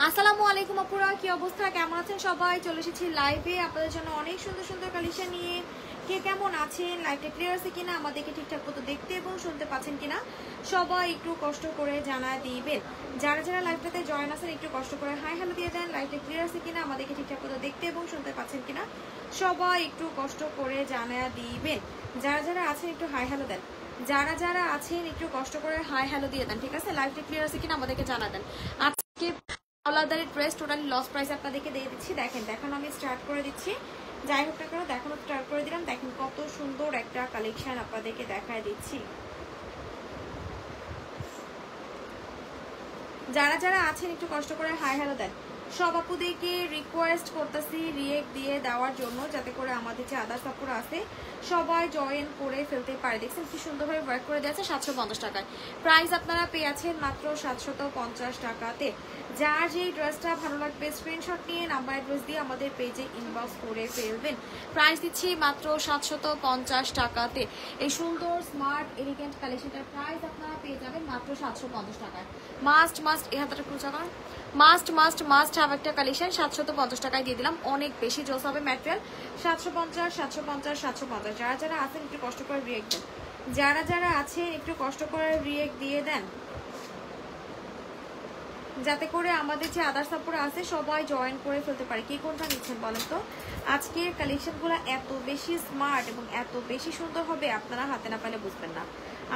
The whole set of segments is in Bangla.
আসসালামু আলাইকুম আপুরা, কি অবস্থা, কেমন আছেন সবাই? চলে এসেছি লাইভে আপনাদের জন্য অনেক সুন্দর সুন্দর কালেকশন নিয়ে। কে কেমন আছেন? লাইভটা ক্লিয়ার আছে কিনা, আমাদেরকে ঠিকঠাক মতো দেখতে এবং শুনতে পাচ্ছেন কিনা সবাই একটু কষ্ট করে জানা দিবেন। যারা যারা লাইভটাতে জয়েন আছেন একটু কষ্ট করে হাই হ্যালো দিয়ে দেন। লাইভটা ক্লিয়ার আছে কিনা, আমাদেরকে ঠিকঠাক মতো দেখতে এবং শুনতে পাচ্ছেন কিনা সবাই একটু কষ্ট করে জানা দিবেন। যারা যারা আছেন একটু হাই হ্যালো দেন। যারা যারা আছেন একটু কষ্ট করে হাই হ্যালো দিয়ে দেন, ঠিক আছে? লাইভটা ক্লিয়ার আছে কিনা আমাদেরকে জানা দেন। আজকে আলাদারের ড্রেস টোটালি লস প্রাইস আপনাদেরকে দিয়ে দিচ্ছি। দেখেন দেখানো আমি স্টার্ট করে দিচ্ছি, যাই হোক না কেন দেখানো স্টার্ট করে দিলাম। দেখেন কত সুন্দর একটা কালেকশন আপনাদেরকে দেখায় দিচ্ছি। যারা যারা আছেন একটু কষ্ট করে হাই হ্যালো দেন। সব আপুদেরকে রিকোয়েস্ট করতেছি রিয়েক্ট দিয়ে দেওয়ার জন্য, যাতে করে আমাদের যে আদার্স আপুরা আছে সবাই জয়েন করে ফেলতে পারে। দেখছেন কি সুন্দরভাবে ওয়ার্ক করে দিয়েছে 750 টাকায়। প্রাইস আপনারা পেয়ে আছেন মাত্র 750 টাকাতে। যার যেই ড্রেসটা ভালো লাগবে স্ক্রিনশট নিয়ে নাম্বার অ্যাড্রেস দিয়ে আমাদের পেজে ইনবক্স করে ফেলবেন। প্রাইস দিচ্ছি মাত্র 750 টাকাতে। এই সুন্দর স্মার্ট এলিগেন্ট কালেকশনটার প্রাইস আপনারা পেয়ে যাবেন মাত্র 750 টাকায়। মাস্ট এই হাতটা খুঁজা করেন, মাস্ট হ্যাভ একটা কালেকশন 750 টাকায় দিয়ে দিলাম। অনেক বেশি জোস হবে ম্যাটেরিয়াল। 750। যারা যারা আছেন একটু কষ্ট করে রিয়েক্ট দেন। যারা যারা আছেন একটু কষ্ট করে রিয়েক্ট দিয়ে দেন, যাতে করে আমাদের যে আদার্স আপুরা আছে সবাই জয়েন করে ফেলতে পারে। কি কোনটা নিচ্ছেন বলেন তো? আজকের কালেকশনগুলো এত বেশি স্মার্ট এবং এত বেশি সুন্দর হবে, আপনারা হাতে না পাইলে বুঝবেন না।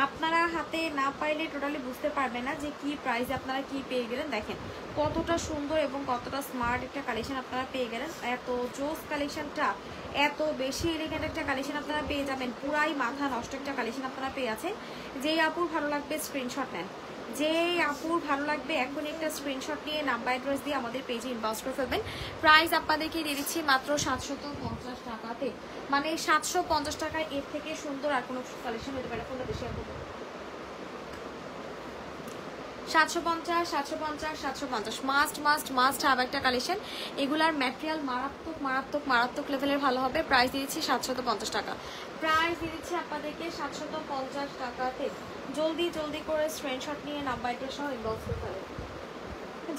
আপনারা হাতে না পাইলে টোটালি বুঝতে পারবেন না যে কি প্রাইসে আপনারা কি পেয়ে গেলেন। দেখেন কতটা সুন্দর এবং কতটা স্মার্ট একটা কালেকশন আপনারা পেয়ে গেলেন। এত জোস কালেকশনটা, এত বেশি এলিগেন্ট একটা কালেকশন আপনারা পেয়ে যাবেন। পুরাই মাথা নষ্ট একটা কালেকশন আপনারা পেয়ে আছেন। যেই আপুর ভালো লাগবে স্ক্রিনশট নেন, যে আপুর ভালো লাগবে এখন একটা স্ক্রিনশট নিয়ে নাম্বার অ্যাড্রেস দিয়ে আমাদের পেজে ইনবক্স করে ফেলবেন। প্রাইস আপনাদেরকে দিয়ে দিচ্ছি মাত্র 750 টাকাতে। মানে 750 টাকায় এর থেকে সুন্দর আর কোনো কালেকশন হতে পারে। কোনটা বেশি আপু? 750 মাস্ট হ্যাভ একটা কালেকশন। এগুলার ম্যাটেরিয়াল মারাত্মক লেভেলের ভালো হবে। প্রাইস দিয়ে দিচ্ছি 750 টাকা। প্রাইস দিয়ে দিচ্ছি আপনাদেরকে 750 টাকাতে। জলদি করে স্ক্রিনশট নিয়ে নাম্বার অ্যাড্রেস সহ ইনবক্স করে ফেলেন।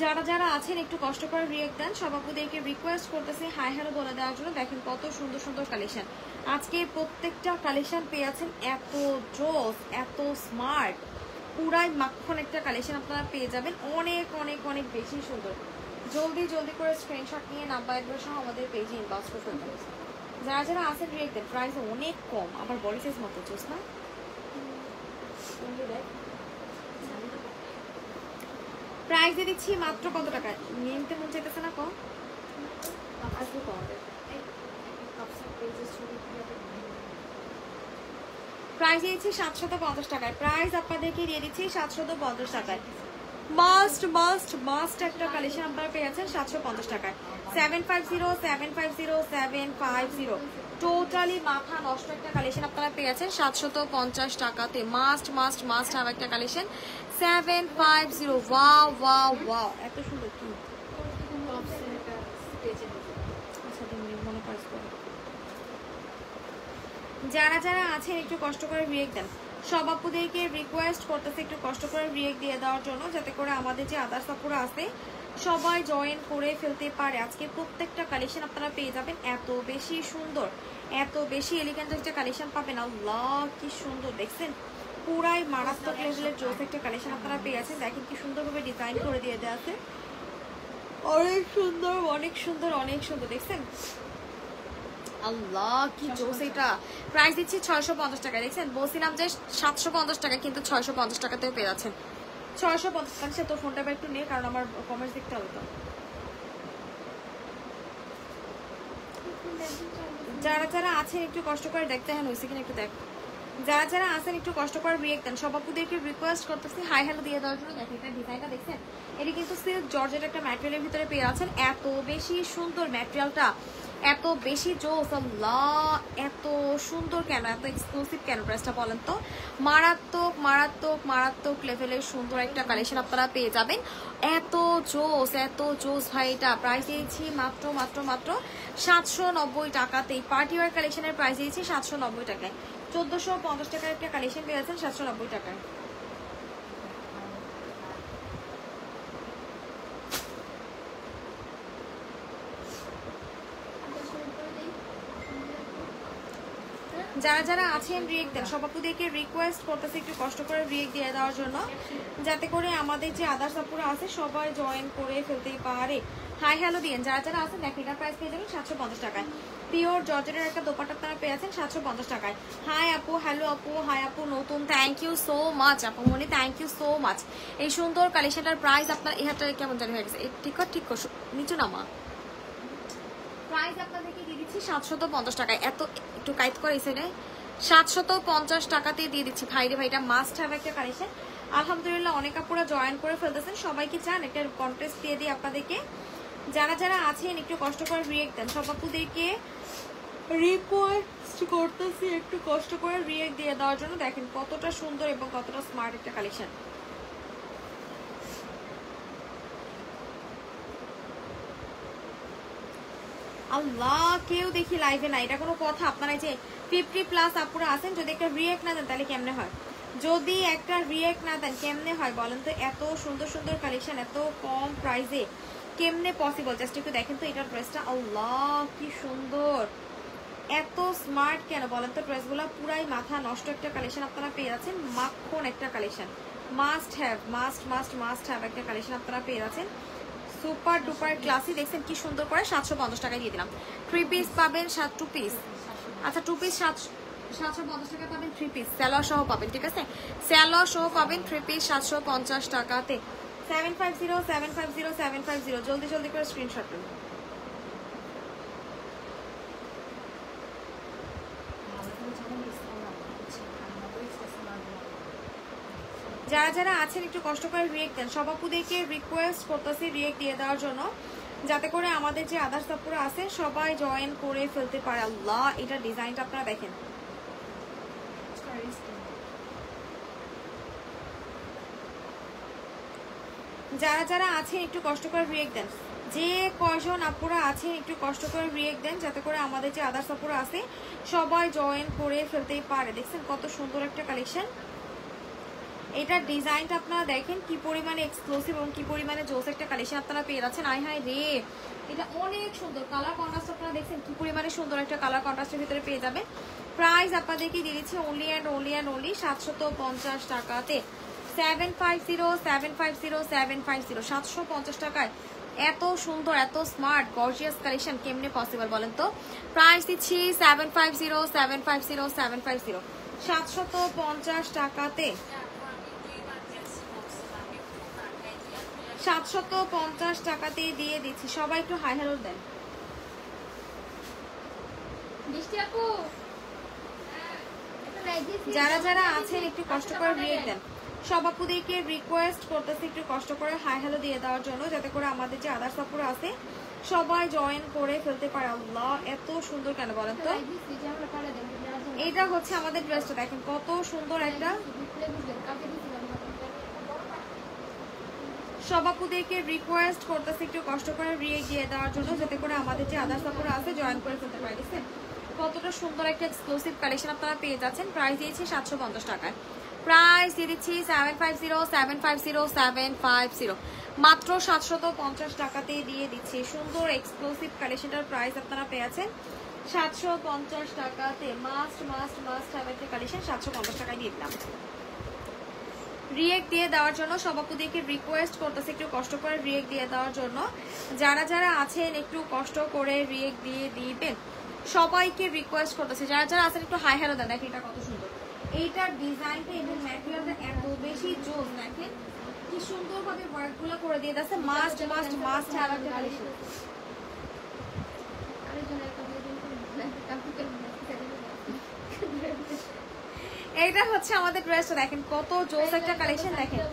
যারা যারা আছেন একটু কষ্ট করে রিয়েক্ট দেন। সব আপুদেরকে রিকোয়েস্ট করতেছি হাই হ্যালো বলে দেওয়ার জন্য। দেখেন কত সুন্দর সুন্দর কালেকশন। আজকে প্রত্যেকটা কালেকশন পেয়ে আছেন এত জোস, এত স্মার্ট, পুরাই মাখন একটা কালেকশন আপনারা পেয়ে যাবেন। অনেক বেশি সুন্দর। জলদি করে স্ক্রিনশট নিয়ে নাম্বার অ্যাড্রেস সহ আমাদের পেজে ইনবক্স করে ফেলবেন। যারা যারা আছেন রিয়েক্ট দেন। প্রাইস অনেক কম, আবার বডি সাইজ মতো জোস না। প্রাইস দিয়ে দিচ্ছি মাত্র কত টাকা? নিতে মন চাইতেছে না কম? আসবে কম। প্রাইস দিয়েছি 750 টাকায়। প্রাইস আপনাদেরকে দিয়ে দিচ্ছি 750 টাকায়। মাস্ট একটা কালেকশন আপনারা পেয়ে যাচ্ছেন 750 টাকায়। 750 টোটালি মাথা নষ্ট একটা কালেকশন আপনারা পেয়ে যাচ্ছেন 750 টাকাতে। মাস্ট হ্যাভ একটা কালেকশন 750। ওয়াও এত সুন্দর। কি যারা যারা আছেন একটু কষ্ট করে রিয়েক্ট দেন। সব আপুদেরকে রিকোয়েস্ট করতেছে একটু কষ্ট করে রিয়েক্ট দিয়ে দেওয়ার জন্য, যাতে করে আমাদের যে আদার্স আপুরা আছে সবাই জয়েন করে ফেলতে পারে। আজকে প্রত্যেকটা কালেকশন আপনারা পেয়ে যাবেন এত বেশি সুন্দর, এত বেশি এলিগেন্ট একটা কালেকশন পাবেন। আল্লাহ কি সুন্দর, দেখছেন পুরাই মারাত্মক লেভেলের জোস একটা কালেকশন আপনারা পেয়ে আছেন। দেখেন কি সুন্দরভাবে ডিজাইন করে দিয়ে দেওয়া আছে। অনেক সুন্দর দেখছেন। আল্লাহ কি জোস এটা। প্রাইস দিচ্ছি 650 টাকা। দেখছেন বলছিলাম যে 750 টাকা, কিন্তু 650 টাকাতেও পেয়ে যাচ্ছেন। 650 টাকা। সে তো ফোনটা একটু নেই, কারণ আমার কমেন্টস দেখতে হবে তো। যারা যারা আছেন একটু কষ্ট করে দেখতে হ্যাঁ হয়েছে কিনা একটু দেখ। যারা যারা আছেন একটু কষ্ট করে রিয়েক্ট দেন। সব আপুদেরকে রিকোয়েস্ট করতেছি হাই হ্যালো দিয়ে দেওয়ার জন্য। দেখেন এটা ডিজাইনটা দেখছেন, এটি কিন্তু সিল্ক জর্জেট একটা ম্যাটেরিয়ালের ভিতরে পেয়ে আছেন। এত বেশি সুন্দর ম্যাটেরিয়ালটা, এত বেশি জোস। আল্লাহ এত সুন্দর কেন, এত এক্সক্লুসিভ কেন ড্রেসটা বলেন তো? মারাত্মক লেভেলের সুন্দর একটা কালেকশন আপনারা পেয়ে যাবেন। এত জোস ভাই। এটা প্রাইস দিয়েছি মাত্র 790 টাকাতেই। পার্টি ওয়ার কালেকশনের প্রাইস দিয়েছি 790 টাকায়। 1450 টাকার একটা কালেকশন পেয়ে যাচ্ছেন 790 টাকায়। যারা যারা আছেন রিয়েক্ট দেন, সব আপুদেরকে রিকোয়েস্ট করতেছে একটু কষ্ট করে রিয়েক্ট দিয়ে দেওয়ার জন্য, যাতে করে আমাদের যে আদার্স আপুরা আছে সবাই জয়েন করে ফেলতেই পারে। হাই হ্যালো দিন যারা যারা আছেন, দেখেন এটা প্রাইস পেয়ে যাবেন 750 টাকায়। পিওর জর্জেটের একটা দোপাট্টা আপনারা পেয়ে আছেন 750 টাকায়। হাই আপু, হ্যালো আপু, হাই আপু নতুন, থ্যাংক ইউ সো মাচ আপু মনি, থ্যাংক ইউ সো মাচ। এই সুন্দর কালেকশনটার প্রাইস আপনার এই হাতটা কেমন জানি হয়ে গেছে, ঠিক ঠিক নিচু নামা। প্রাইস আপনাদেরকে দিয়ে দিচ্ছি 750 টাকায়। এত একটু কাইট করে এসে নেয় 750 টাকাতে দিয়ে দিচ্ছি ভাই রে ভাই, এটা মাস্ট হ্যাভ একটা কালেকশন। আলহামদুলিল্লাহ অনেক আপুরা জয়েন করে ফেলতেছেন, সবাইকে চান একটা কন্টেস্ট দিয়ে দিই আপনাদেরকে। যারা যারা আছেন একটু কষ্ট করে রিয়েক্ট দেন, সব আপুদেরকে রিকোয়েস্ট করতেছি একটু কষ্ট করে রিয়েক্ট দিয়ে দেওয়ার জন্য। দেখেন কতটা সুন্দর এবং কতটা স্মার্ট একটা কালেকশন। আল্লাহ কেউ দেখি লাইভে না, এটা কোনো কথা? আপনারা যে 50+ আপুরা আছেন, যদি একটা রিয়েক্ট না দেন তাহলে কেমনে হয়? যদি একটা রিয়েক্ট না দেন কেমনে হয় বলেন তো? এত সুন্দর সুন্দর কালেকশন এত কম প্রাইসে কেমনে পসিবল? জাস্ট একটু দেখেন তো এটার ড্রেসটা, আল্লাহ কি সুন্দর, এত স্মার্ট কেন বলেন তো? ড্রেসগুলো পুরাই মাথা নষ্ট একটা কালেকশন আপনারা পেয়ে যাচ্ছেন, মাখন একটা collection, must have must have একটা কালেকশন আপনারা পেয়ে যাচ্ছেন। সুপার ডুপার ক্লাসি, দেখছেন কি সুন্দর করে 750 টাকায় দিয়ে দিলাম। 3 পিস পাবেন 2 পিস, আচ্ছা 2 পিস 750 টাকা পাবেন, 3 পিস স্যালোয়ার সহ পাবেন, ঠিক আছে? স্যালোয়ার সহ পাবেন 3 পিস 750 টাকাতে। 750 জলদি জলদি করে স্ক্রিনশট নিন। যারা যারা আছেন একটু কষ্ট করে রিয়েক্ট দেন, সব আপুদেরকে রিকোয়েস্ট করতেছি রিয়েক্ট দিয়ে দেওয়ার জন্য, যাতে করে আমাদের যে আদার্স আপুরা আছে সবাই জয়েন করে ফেলতে পারে। আল্লাহ এটা ডিজাইনটা আপনারা দেখেন, যারা যারা আছেন একটু কষ্ট করে রিয়েক্ট দেন, যে কয়জন আপুরা আছেন একটু কষ্ট করে রিয়েক্ট দেন, যাতে করে আমাদের যে আদার্স আপুরা আছে সবাই জয়েন করে ফেলতেই পারে। দেখছেন কত সুন্দর একটা কালেকশন, এটার ডিজাইনটা আপনারা দেখেন কি পরিমাণে এক্সক্লুসিভ এবং কি পরিমাণে জোস একটা কালেকশন আপনারা পেয়ে যাচ্ছেন। আই হাই রে, এটা অনেক সুন্দর কালার কন্ট্রাস্ট, আপনারা দেখছেন কি পরিমাণে সুন্দর একটা কালার কন্ট্রাস্টের ভিতরে পেয়ে যাবে। প্রাইস আপনাদেরকে দিয়ে দিচ্ছি অনলি অ্যান্ড অনলি 750 টাকাতে। 750 টাকায় এত সুন্দর এত স্মার্ট গর্জিয়াস কালেকশন কেমনে পসিবল বলেন তো? প্রাইস দিচ্ছি 750 টাকাতে, 750 টাকাতেই দিয়ে দিচ্ছি। সবাই একটু হাই হ্যালো দেন। যারা যারা আছেন একটু কষ্ট করে রিয়েক্ট দেন, সব আপুদেরকে রিকোয়েস্ট করতেছি একটু কষ্ট করে হাই হ্যালো দিয়ে দেওয়ার জন্য, যাতে করে আমাদের যে আদার্স আপুরা আছে সবাই জয়েন করে ফেলতে পারে। আল্লাহ এত সুন্দর কেন বলেন তো? এইটা হচ্ছে আমাদের ড্রেসটা, দেখেন কত সুন্দর একটা। সব আপুদেরকে রিকোয়েস্ট করতেছি একটু কষ্ট করে রিয়েক্ট দিয়ে দেওয়ার জন্য, যাতে করে আমাদের যে আদার্স আপুরা আছে জয়েন করে ফেলতে পারে। দেখছেন কতটা সুন্দর একটা এক্সক্লুসিভ কালেকশন আপনারা পেয়ে যাচ্ছেন। প্রাইস দিয়েছি 750 টাকায়। প্রাইস দিয়ে দিচ্ছি 750 মাত্র 750 টাকাতেই দিয়ে দিচ্ছি। সুন্দর এক্সক্লুসিভ কালেকশনটার প্রাইস আপনারা পেয়ে যাচ্ছেন 750 টাকাতে। মাস্ট হ্যাভ একটা কালেকশন 750 টাকায় দিয়ে দিলাম। রিয়েক্ট দিয়ে দেওয়ার জন্য সব আপুদেরকে রিকোয়েস্ট করতেছে একটু কষ্ট করে রিয়েক্ট দিয়ে দেওয়ার জন্য, যারা যারা আছেন একটু কষ্ট করে রিয়েক্ট দিয়ে দিবেন। সবাইকে রিকোয়েস্ট করতেছে, যারা যারা আছেন একটু হাই হ্যালো দেন। দেখেন এটা কত সুন্দর, এইটার ডিজাইনটা এবং ম্যাটেরিয়ালটা এত বেশি জোস, দেখেন কি সুন্দরভাবে ওয়ার্কগুলো করে দিয়ে দিয়েছে। মাস্ট হ্যাভ একটা কালেকশন। এইটা হচ্ছে আমাদের ড্রেসটা, দেখেন কত জোস একটা কালেকশন। দেখেন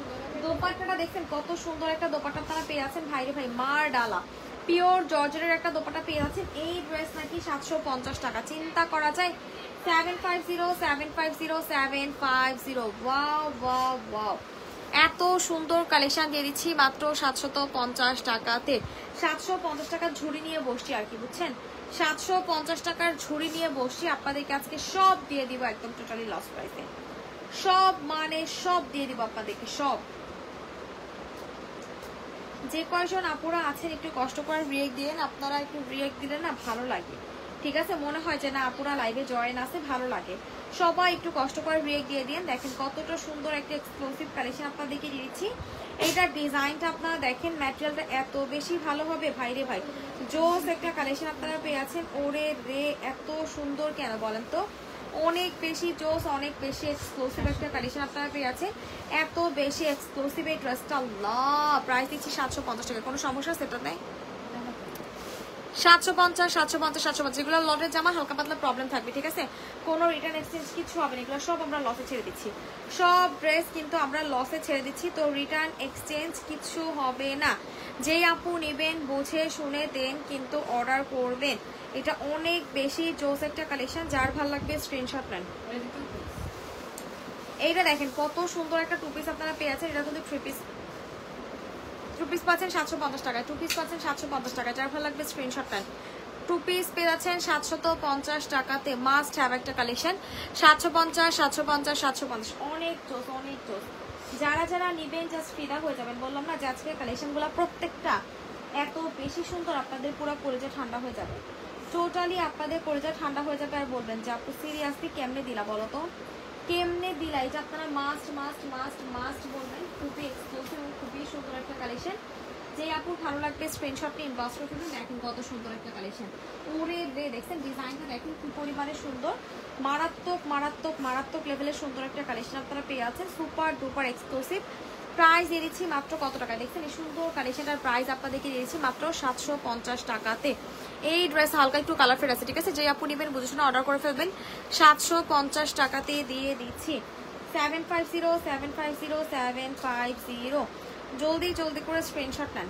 দোপাট্টাটা দেখছেন কত সুন্দর একটা দোপাট্টা আপনারা পেয়ে যাচ্ছেন। ভাইরে ভাই মার ডালা পিওর জর্জেটের একটা দোপাট্টা পেয়ে যাচ্ছেন। এই ড্রেস নাকি 750 টাকা, চিন্তা করা যায়। 750 ওয়াও এত সুন্দর কালেকশন দিয়ে দিচ্ছি মাত্র 750 টাকাতে। 750 টাকার ঝুড়ি নিয়ে বসছি আর কি, বুঝছেন? 750 টাকার ঝুড়ি নিয়ে বসছি, আপনাদেরকে আজকে সব দিয়ে দিব একদম টোটালি লস প্রাইসে। সব মানে সব দিয়ে দিব আপনাদেরকে সব। যে কয়জন আপুরা আছেন একটু কষ্ট করে রিয়েক্ট দিলেন, আপনারা একটু রিয়েক্ট দিলে না ভালো লাগে। ঠিক আছে, মনে হয় যে না আপুরা লাইভে জয়েন আছে, ভালো লাগে, সবাই একটু কষ্ট করে রিয়েক্ট দিয়ে দিন। দেখেন কতটা সুন্দর একটা এক্সক্লুসিভ কালেকশন আপনাদেরকে দিয়েছি। এইটার ডিজাইনটা আপনারা দেখেন, ম্যাটেরিয়ালটা এত বেশি ভালো হবে ভাই রে ভাই, জোস একটা কালেকশন আপনারা পেয়ে আছেন। ওরে রে এত সুন্দর কেন বলেন তো, অনেক বেশি জোস, অনেক বেশি এক্সক্লুসিভ একটা কালেকশন আপনারা পেয়ে আছেন। এত বেশি এক্সক্লুসিভ এই ড্রেসটা, আল্লাহ প্রাইস দিচ্ছি 750 টাকা। কোনো সমস্যা সেটা নেই, 750 750 750, যেগুলো লটের জামা হালকা পাতলা প্রবলেম থাকবে, ঠিক আছে, কোনো রিটার্ন এক্সচেঞ্জ কিছু হবে না, এগুলো সব আমরা লসে ছেড়ে দিচ্ছি, সব ড্রেস কিন্তু আমরা লসে ছেড়ে দিচ্ছি, তো রিটার্ন এক্সচেঞ্জ কিছু হবে না। যেই আপু নেবেন বুঝে শুনে দেন কিন্তু অর্ডার করবেন। এটা অনেক বেশি জোস একটা কালেকশন, যার ভালো লাগবে স্ক্রিনশট নেন। এইটা দেখেন কত সুন্দর একটা টু পিস আপনারা পেয়ে আছেন, এটা কিন্তু থ্রি পিস পাচ্ছেন 750 টাকায়, 2 পিস পাচ্ছেন 750 টাকায়, যার ভালো লাগবে স্ক্রিনশট নেন। 2 পিস পেয়ে যাচ্ছেন 750 টাকাতে, মাস্ট হ্যাভ একটা কালেকশন, 750 750 750, অনেক জোস অনেক জোস। যারা যারা নিবেন জাস্ট ফিদা হয়ে যাবেন, বললাম না যে আজকে কালেকশনগুলো প্রত্যেকটা এত বেশি সুন্দর, আপনাদের পুরো কলেজে ঠান্ডা হয়ে যাবে, টোটালি আপনাদের কলেজে ঠান্ডা হয়ে যাবে। আর বলবেন যে আপু সিরিয়াসলি কেমনে দিলা বলো তো, কেমনে দিলা, এটা আপনারা মাস্ট মাস্ট মাস্ট মাস্ট বলবেন। খুবই এক্সক্লুসিভ এবং খুবই সুন্দর একটা কালেকশন, যে আপু ভালো লাগবে স্ক্রিনশট নিয়ে ইনবক্স করে ফেলুন। দেখেন কত সুন্দর একটা কালেকশন, ওরে রে দেখছেন ডিজাইনটা দেখেন কি পরিমাণে সুন্দর, মারাত্মক মারাত্মক মারাত্মক লেভেলের সুন্দর একটা কালেকশন আপনারা পেয়ে আছেন, সুপার ডুপার এক্সক্লুসিভ। প্রাইস দিয়ে দিচ্ছি মাত্র কত টাকায়, দেখছেন এই সুন্দর কালেকশনটার প্রাইস আপনাদেরকে দিয়ে দিচ্ছি মাত্র 750 টাকাতে। এই ড্রেস হালকা একটু কালার ফেড আছে, ঠিক আছে, যে আপু নেবেন বুঝে শুনে অর্ডার করে ফেলবেন, 750 টাকাতে দিয়ে দিচ্ছি। 750 750 750, জলদি জলদি করে স্ক্রিনশট নেন।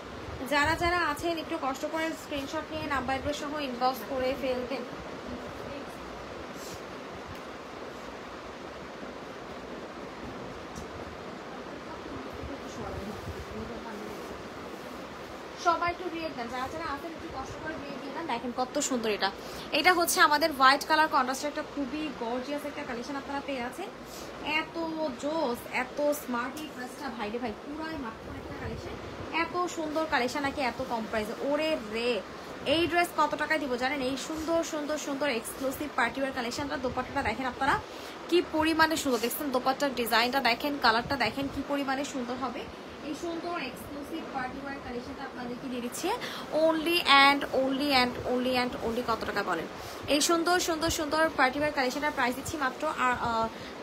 যারা যারা আছেন একটু কষ্ট করে স্ক্রিনশট নিয়ে নাম্বার সহ ইনবক্স করে ফেলবেন। সবাই একটু রিয়েক্ট দেন, যারা যারা আছেন একটু কষ্ট করে রিয়েক্ট দিয়ে দেন। দেখেন কত সুন্দর এটা, এটা হচ্ছে আমাদের হোয়াইট কালার কন্ট্রাস্টের একটা খুবই গর্জিয়াস একটা কালেকশন আপনারা পেয়ে আছেন। এত জোস এত স্মার্ট এই ড্রেসটা ভাই রে ভাই, পুরাই মাত্র একটা কালেকশন, এত সুন্দর কালেকশন নাকি এত কম প্রাইসে, ওরে রে। এই ড্রেস কত টাকায় দিব জানেন, এই সুন্দর সুন্দর সুন্দর এক্সক্লুসিভ পার্টিওয়ার কালেকশনটা। দোপাট্টাটা দেখেন আপনারা কি পরিমাণে সুন্দর, দেখছেন দোপাট্টার ডিজাইনটা দেখেন, কালারটা দেখেন কি পরিমাণে সুন্দর হবে। এই সুন্দর এক্সক্লুসিভ পার্টিওয়ার কালেকশনটা আপনাদেরকে দিয়ে দিচ্ছে only and only and only and only কত টাকা বলেন। এই সুন্দর সুন্দর সুন্দর পার্টিওয়ার কালেকশনটার প্রাইস দিচ্ছি মাত্র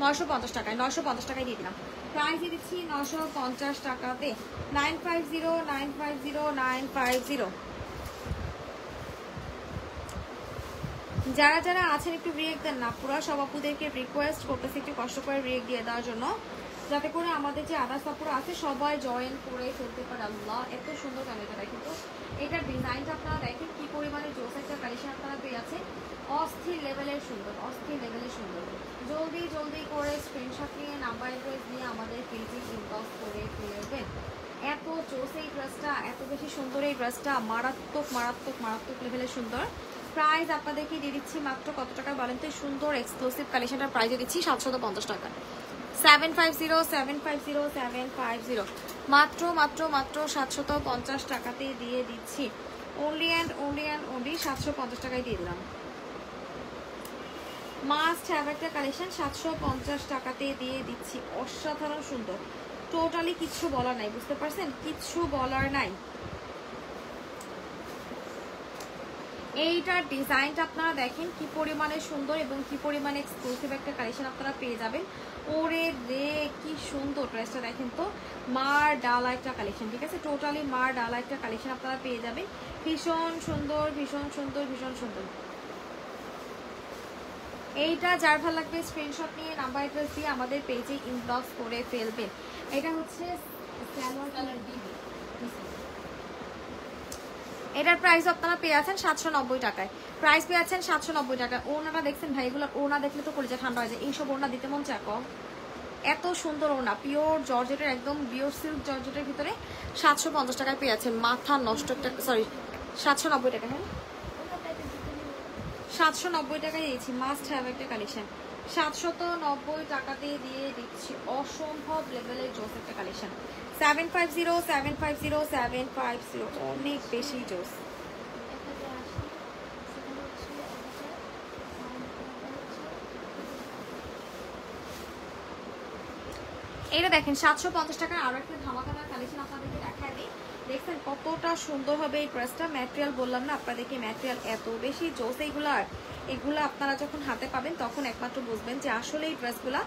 950 টাকায়, 950 টাকায় দিয়ে দিলাম, প্রাইস দিয়ে দিচ্ছি 950 টাকাতে। 950 950 950। যারা যারা আছেন একটু রিয়েক্ট দেন না, পুরো সব আপুদেরকে রিকোয়েস্ট করতেছি একটু কষ্ট করে রিয়েক্ট দিয়ে দেওয়ার জন্য, যাতে করে আমাদের যে আদার্স আপুরা আছে সবাই জয়েন করে ফেলতে পারে। আল্লাহ এত সুন্দর কালেকশন, দেখেন তো এটার ডিজাইনটা আপনারা দেখেন কি পরিমাণে জোস একটা কালেকশন আপনারা পেয়ে আছেন, অস্থির লেভেলের সুন্দর, অস্থির লেভেলের সুন্দর। জলদি জলদি করে স্ক্রিনশট নিয়ে নাম্বার অ্যাড্রেস দিয়ে আমাদের পেজে ইনবক্স করে ফেলবেন। এত জোস এই ড্রেসটা, এত বেশি সুন্দর এই ড্রেসটা, মারাত্মক মারাত্মক মারাত্মক লেভেলের সুন্দর। প্রাইস আপনাদেরকে দিয়ে দিচ্ছি মাত্র কত টাকা বলেন তো, সুন্দর এক্সক্লুসিভ কালেকশনটার প্রাইস দিচ্ছি 750 টাকা। 750 750 750, মাত্র মাত্র মাত্র 750 টাকাতে দিয়ে দিচ্ছি, only and only and only 750 টাকায় দিয়ে দিলাম। মাস্ট হ্যাভ একটা কালেকশন, 750 টাকাতে দিয়ে দিচ্ছি, অসাধারণ সুন্দর, টোটালি কিচ্ছু বলার নাই, বুঝতে পারছেন, কিচ্ছু বলার নাই। এইটার ডিজাইনটা আপনারা দেখেন কি পরিমাণে সুন্দর এবং কি পরিমাণে এক্সক্লুসিভ একটা কালেকশন আপনারা পেয়ে যাবেন। ওরে রে কি সুন্দর ড্রেসটা দেখেন তো, মার ডালা একটা কালেকশন, ঠিক আছে, টোটালি মার ডালা একটা কালেকশন আপনারা পেয়ে যাবেন, ভীষণ সুন্দর ভীষণ সুন্দর ভীষণ সুন্দর। এইটা যার ভালো লাগবে স্ক্রিনশট নিয়ে নাম্বার অ্যাড্রেস দিয়ে আমাদের পেজে ইনবক্স করে ফেলবেন। এটা হচ্ছে এটার প্রাইস আপনারা পেয়ে আছেন 790 টাকায়, প্রাইস পেয়ে আছেন 790 টাকায়। ওনাটা দেখছেন ভাই, এগুলো ওনা দেখলে তো কলিজা ঠান্ডা হয়ে যায়, এইসব ওনা দিতে মন চায় কম, এত সুন্দর ওনা, পিওর জর্জেটের একদম পিওর সিল্ক জর্জেটের ভিতরে 750 টাকায় পেয়ে আছেন, মাথা নষ্ট একটা, সরি 790 টাকা, হ্যাঁ 790 টাকায় দিয়েছি, মাস্ট হ্যাভ একটা কালেকশন, 790 টাকাতে দিয়ে দিচ্ছি, অসম্ভব লেভেলের জোস একটা কালেকশন। 750 750 750, অনেক বেশি জোস। এটা দেখেন 750 টাকার আরো একটা ধামাকাদার কালেকশন আপনাদেরকে দেখায় দিই। দেখছেন কতটা সুন্দর হবে এই ড্রেসটা। ম্যাটেরিয়াল বললাম না আপনাদেরকে, ম্যাটেরিয়াল এত বেশি জোস এগুলো আপনারা যখন হাতে পাবেন তখন একমাত্র বুঝবেন যে আসলে এই ড্রেসগুলা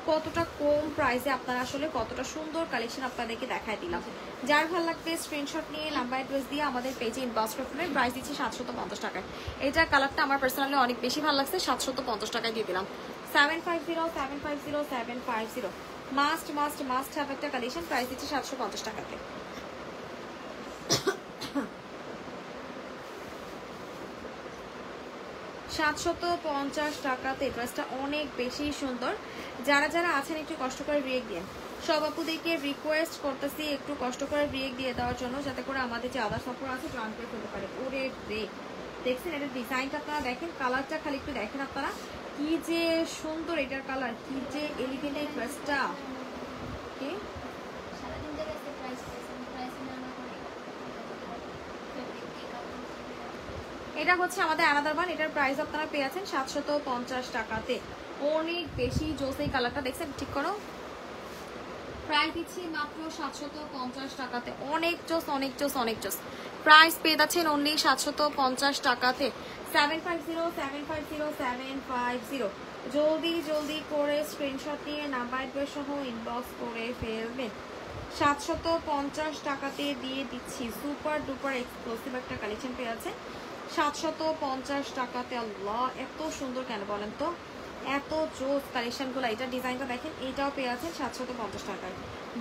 কতটা কম প্রাইসে আপনারা আসলে কতটা সুন্দর কালেকশন আপনাদেরকে দেখায় দিলাম। যার ভালো লাগবে স্ক্রিনশট নিয়ে নাম্বার অ্যাড্রেস দিয়ে আমাদের পেজে ইনবক্স করবেন। প্রাইস দিচ্ছি 750 টাকায়। এটার কালারটা আমার পার্সোনালি অনেক বেশি ভালো লাগছে, 750 টাকায় দিয়ে দিলাম। 750 মাস্ট মাস্ট মাস্ট হ্যাভ একটা কালেকশন। প্রাইস দিচ্ছি 750 টাকাতে। টাকাতে ড্রেসটা অনেক বেশি সুন্দর। যারা যারা আছেন একটু কষ্ট করে রিয়েক্ট দিন। সব আপুদেরকে রিকোয়েস্ট করতেছি একটু কষ্ট করে রিয়েক্ট দিয়ে দেওয়ার জন্য, যাতে করে আমাদের যে আদার সাপোর্ট আছে জয়েন করে ফেলতে পারে। ওরে রে দেখছেন এটার ডিজাইনটা আপনারা দেখেন, কালারটা খালি একটু দেখেন আপনারা, কি যে সুন্দর এটার কালার, কি যে এলিগেন্ট এই ড্রেসটা। ওকে এটা হচ্ছে আমাদের আনাদার ওয়ান। এটার প্রাইস আপনারা পেয়ে আছেন 750 টাকাতে। অনেক বেশি জোস এই কালারটা, দেখছেন ঠিক করো। প্রাইস দিচ্ছি মাত্র 750 টাকাতে। অনেক জোস অনেক জোস অনেক জোস। প্রাইস পেয়ে যাচ্ছেন অনলি 750 টাকাতে। 750 জলদি জলদি করে স্ক্রিনশট নিয়ে নাম্বার অ্যাড্রেস সহ ইনবক্স করে ফেলবেন। 750 টাকাতে দিয়ে দিচ্ছি। সুপার ডুপার এক্সক্লুসিভ একটা কালেকশন পেয়ে আছে 750 টাকাতে। আল্লাহ এত সুন্দর কেন বলেন তো, এত জোস কালেকশনগুলো। এটা ডিজাইনটা দেখেন, এটাও পেয়ে আছেন 750 টাকায়।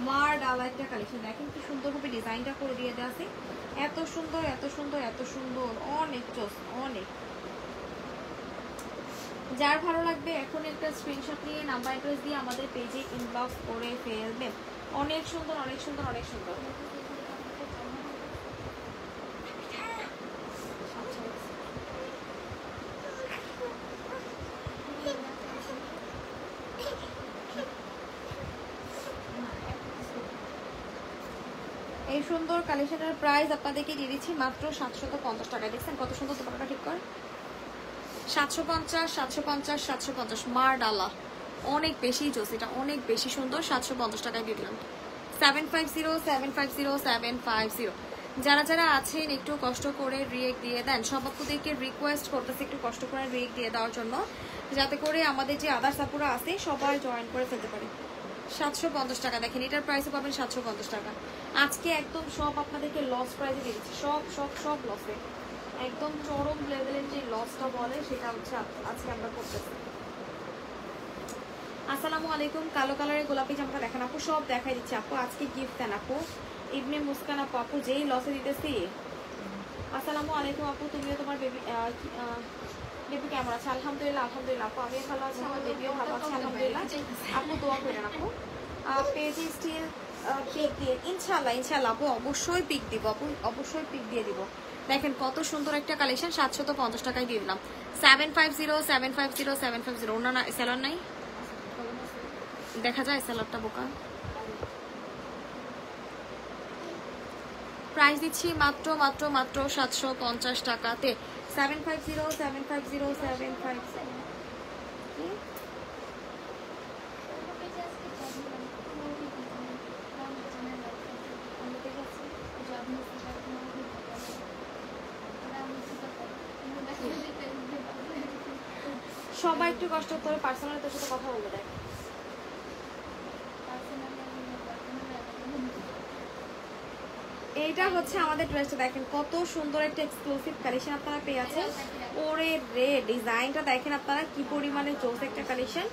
মার ডালা একটা কালেকশন দেখেন কি সুন্দরভাবে ডিজাইনটা করে দিয়ে দেওয়া আছে। এত সুন্দর এত সুন্দর এত সুন্দর, অনেক জোস অনেক। যার ভালো লাগবে এখন একটা স্ক্রিনশট নিয়ে নাম্বার অ্যাড্রেস দিয়ে আমাদের পেজে ইনবক্স করে ফেলবেন। অনেক সুন্দর অনেক সুন্দর অনেক সুন্দর। এই সুন্দর কালেকশনের প্রাইস আপনাদেরকে দিয়ে দিচ্ছি মাত্র 750 টাকায়। দেখছেন কত সুন্দর দোকানটা ঠিক করে। 750 মার ডালা অনেক বেশি জোস, এটা অনেক বেশি সুন্দর। 750 টাকায় দিয়ে দিলাম। 750 যারা যারা আছেন একটু কষ্ট করে রিয়েক্ট দিয়ে দেন। সব আপুদেরকে রিকোয়েস্ট করতেছি একটু কষ্ট করে রিয়েক্ট দিয়ে দেওয়ার জন্য, যাতে করে আমাদের যে আদার সাপুরা আছে সবাই জয়েন করে ফেলতে পারে। 750 টাকা দেখেন, এটার প্রাইসও পাবেন 750 টাকা। আজকে একদম সব আপনাদেরকে লস প্রাইসে দিয়ে দিচ্ছি, সব সব সব লসে। একদম চরম লেভেলের যে লসটা বলে সেটা হচ্ছে আজকে আমরা করতেছি। আসসালামু আলাইকুম। কালো কালারের গোলাপি জামাটা দেখেন আপু, সব দেখাই দিচ্ছি আপু। আজকে গিফট দেন আপু। ইবনে মুস্কান আপু, আপু যেই লসে দিতেছি। আসসালামু আলাইকুম আপু, তুমিও তোমার বেবি কেমন আছে? আলহামদুলিল্লাহ আলহামদুলিল্লাহ আপু, আমিও ভালো আছি, আমার বেবিও ভালো আছে আলহামদুলিল্লাহ। আপু দোয়া করেন আপু। পেজে স্টিল পিক দিয়ে ইনশাল্লাহ ইনশাল্লাহ আপু অবশ্যই পিক দিব আপু, অবশ্যই পিক দিয়ে দিব। দেখেন কত সুন্দর একটা কালেকশন 750 টাকায় দিয়ে দিলাম। 750 ওনার স্যালার নাই, দেখা যায় স্যালারটা বোকা। প্রাইস দিচ্ছি মাত্র মাত্র মাত্র 750 টাকাতে। 750 সবাই একটু কষ্ট করে পার্সোনালি তোর সাথে কথা বলবে। দেখ এইটা হচ্ছে আমাদের ড্রেসটা, দেখেন কত সুন্দর একটা এক্সক্লুসিভ কালেকশন আপনারা পেয়ে আছেন। ওরে রে ডিজাইনটা দেখেন আপনারা কি পরিমাণে জোস একটা কালেকশন।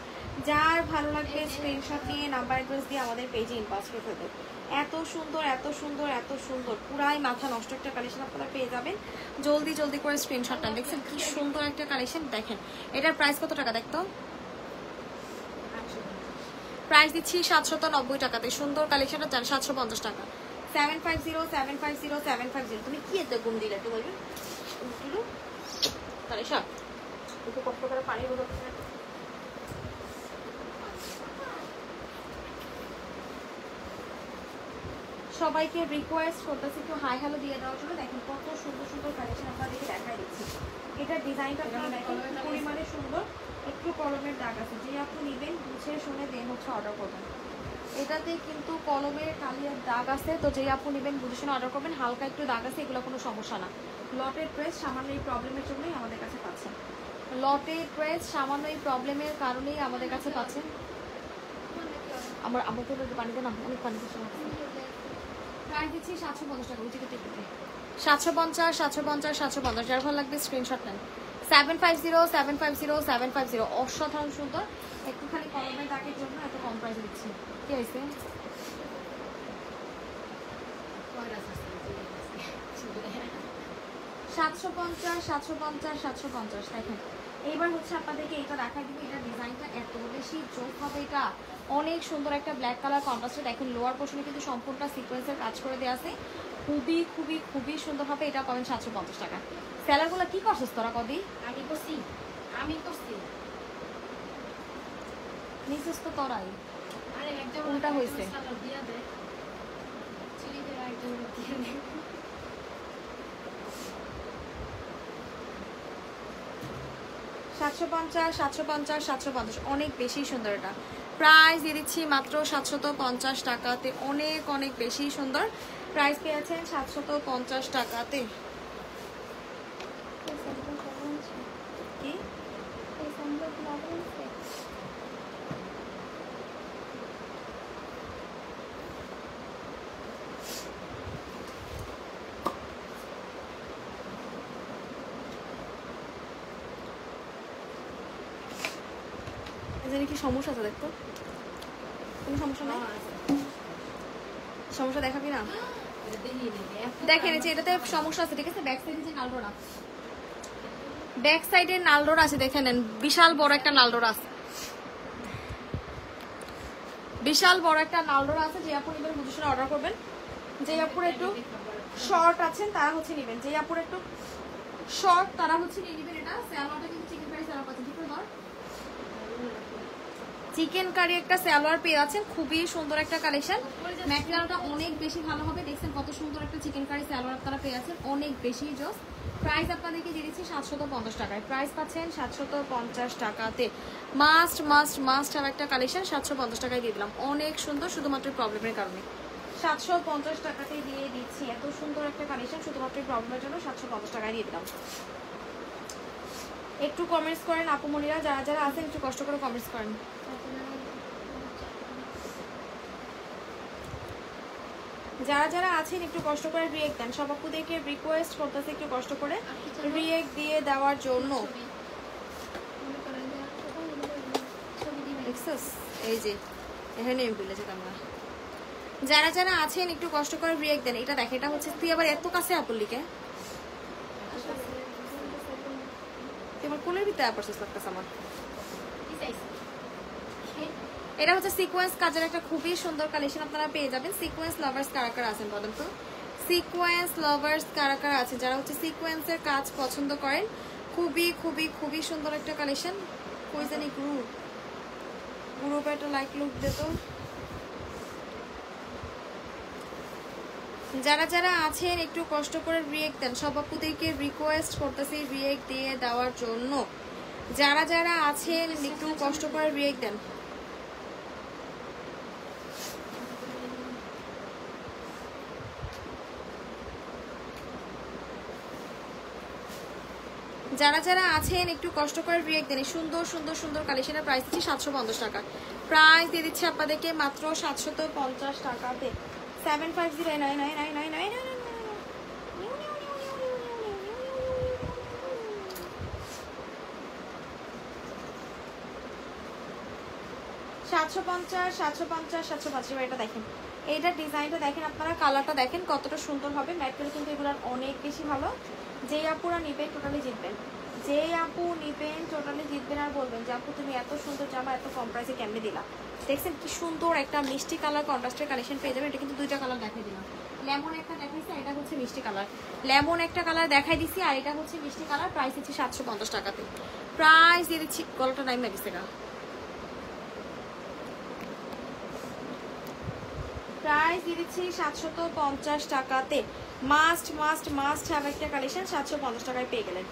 যার ভালো লাগবে স্ক্রিনশট নিয়ে নাম্বার অ্যাড্রেস দিয়ে আমাদের পেজে ইনবক্স করে ফেলবেন। এত সুন্দর এত সুন্দর এত সুন্দর, পুরাই মাথা নষ্ট একটা কালেকশন আপনারা পেয়ে যাবেন। জলদি জলদি করে স্ক্রিনশটটা। দেখছেন কি সুন্দর একটা কালেকশন। দেখেন এটার প্রাইস কত টাকা দেখতো? প্রাইস দিচ্ছি 790 টাকাতে। সুন্দর কালেকশনটা 750 টাকা। 750 তুমি কি এত ঘুম দিলে একটু বলবি তাহলে সব একটু কষ্ট করে পানি সবাইকে রিকোয়েস্ট করতেছি একটু হাই হ্যালো দিয়ে দেওয়ার জন্য। দেখেন কত সুন্দর সুন্দর কালেকশন আপনাদেরকে দেখাই দিচ্ছি। এটার ডিজাইনটা আপনারা দেখেন পরিমাণে সুন্দর। একটু কলমের দাগ আছে, যে আপনি নেবেন বুঝে শুনে দেন হচ্ছে অর্ডার করবেন। এটাতে কিন্তু কলমের কালিয়ার দাগ আছে, তো যেই আপু নেবেন বুঝে শুনে অর্ডার করবেন। হালকা একটু দাগ আছে, এগুলো কোনো সমস্যা না। লটের ড্রেস সামান্য এই প্রবলেমের জন্যই আমাদের কাছে পাচ্ছেন। লটের ড্রেস সামান্য এই প্রবলেমের কারণেই আমাদের কাছে পাচ্ছেন। আমার তো পানিতে না, অনেক পানিতে প্রাইস দিচ্ছি 750 টাকা। ওই টিকিট 750 750 750। যার ভালো লাগবে স্ক্রিনশট নেন। 750 750 750। অসাধারণ সুন্দর। একটুখানি কলমের দাগের জন্য এত কম প্রাইসে দিচ্ছি। কি হয়েছে? 750 750 750। দেখেন এইবার হচ্ছে আপনাদেরকে এটা দেখাই দিব। এটা ডিজাইনটা এত বেশি জোক হবে, এটা অনেক সুন্দর একটা ব্ল্যাক কালার কন্ট্রাস্টে। দেখেন লোয়ার পোর্শনে কিন্তু সম্পূর্ণটা সিকোয়েন্সের কাজ করে দেওয়া আছে। খুবই খুবই খুবই সুন্দর হবে। এটা পাবেন 750 টাকা। সেলারগুলো কি করছিস তোরা? কদি আমি করছি নিছিস তো তোরাই। আরে একদম কোনটা হয়েছে? দিয়া দে চিলি দে একদম দিয়া দে। 750 750 750। অনেক বেশি সুন্দর। এটা প্রাইস দিয়ে দিচ্ছি মাত্র 750 টাকাতে। অনেক অনেক বেশি সুন্দর প্রাইস পেয়েছেন 750 টাকাতে। কি জানি কি সমস্যা আছে? দেখতো কোনো সমস্যা নাই। সমস্যা দেখাবি না? দেখেন যে এটাতে সমস্যা আছে, ঠিক আছে? ব্যাক সাইডে যে নালডোরা, ব্যাক সাইডে নালডোরা আছে, দেখে নেন। বিশাল বড় একটা নালডোরা আছে, বিশাল বড় একটা নালডোরা আছে। যে আপু নিবেন বুঝে শুনে অর্ডার করবেন। যে আপুর একটু শর্ট আছেন তারা হচ্ছে নেবেন। যে আপুর একটু শর্ট তারা হচ্ছে নিয়ে নেবেন। এটা স্যালোয়ারটা কিন্তু চিকেন কারি স্যালোয়ার পাচ্ছেন। ঠিক করে চিকেন কারি একটা সালোয়ার পেয়ে আছেন। খুবই সুন্দর একটা কালেকশন। ম্যাটেরিয়ালটা অনেক বেশি ভালো হবে। দেখছেন কত সুন্দর একটা চিকেন কারি সালোয়ার আপনারা পেয়ে আছেন, অনেক বেশি জোস। প্রাইস আপনাদেরকে দিয়ে দিচ্ছি 750 টাকায়। প্রাইস পাচ্ছেন 750 টাকাতে। মাস্ট মাস্ট মাস্ট have একটা কালেকশন 750 টাকায় দিয়ে দিলাম। অনেক সুন্দর, শুধুমাত্র প্রবলেমের কারণে 750 টাকাতে দিয়ে দিচ্ছি। এত সুন্দর একটা কালেকশন শুধুমাত্র প্রবলেমের জন্য 750 টাকায় দিয়ে দিলাম। একটু কমেন্টস করেন আপুমনিরা, যারা যারা আছেন একটু কষ্ট করে কমেন্টস করেন। যারা যারা আছেন একটু কষ্ট করে রিয়েক্ট দেন। সব আপুদেরকে রিকোয়েস্ট করতেছে একটু কষ্ট করে রিয়েক্ট দিয়ে দেওয়ার জন্য। এই যে এখানে বলেছে তোমরা যারা যারা আছেন একটু কষ্ট করে রিয়েক্ট দেন। এটা দেখে, এটা হচ্ছে তুই আবার এত কাছে আপুলিকে তোমার কোলের ভিতরে আপরছিস লাগতেছে আমার। এটা হচ্ছে সিকোয়েন্স কাজের একটা খুবই সুন্দর কালেকশন আপনারা পেয়ে যাবেন। সিকোয়েন্স লাভার্স কারা কারা আছেন বলেন তো? সিকোয়েন্স লাভার্স কারা কারা আছে যারা হচ্ছে সিকোয়েন্সের কাজ পছন্দ করেন? খুবই খুবই খুবই সুন্দর একটা কালেকশন। কই জানি গ্রুপে একটা লাইক লুক দিত। যারা যারা আছেন একটু কষ্ট করে রিয়েক্ট দেন। সব আপুদেরকে রিকোয়েস্ট করতেছি রিয়েক্ট দিয়ে দেওয়ার জন্য। যারা যারা আছেন একটু কষ্ট করে রিয়েক্ট দেন। যারা যারা আছেন একটু কষ্ট করে রিয়েক্ট দেন। সুন্দর সুন্দর সুন্দর কালেকশনের প্রাইস দিচ্ছি 750 টাকা। প্রাইস দিয়ে দিচ্ছে আপনাদেরকে মাত্র 750 টাকাতে। 750 750 এটা দেখেন, এইটার ডিজাইনটা দেখেন আপনারা, কালারটা দেখেন কতটা সুন্দর হবে। ম্যাটেরিয়াল কিন্তু এগুলোর অনেক বেশি ভালো। যেই আপুরা নিবেন টোটালি জিতবেন। যেই আপু নিবেন টোটালি জিতবেন আর বলবেন যে আপু তুমি এত সুন্দর জামা এত কম প্রাইসে কেমনে দিলা। দেখছেন কি সুন্দর একটা মিষ্টি কালার কন্ট্রাস্টের কালেকশন পেয়ে যাবেন। এটা কিন্তু দুইটা কালার দেখাই দিলাম। লেমন একটা দেখাইছি, এটা হচ্ছে মিষ্টি কালার। লেমন একটা কালার দেখাই দিছি আর এটা হচ্ছে মিষ্টি কালার। প্রাইস দিচ্ছি 750 টাকাতে। প্রাইস দিয়ে দিচ্ছি, গলাটা টাইম লাগিছে গা। প্রাইস দিয়ে দিচ্ছি 750 টাকাতে। মাস্ট মাস্ট মাস্ট হ্যাভ একটা কালেকশন 750 টাকায় পেয়ে গেলেন।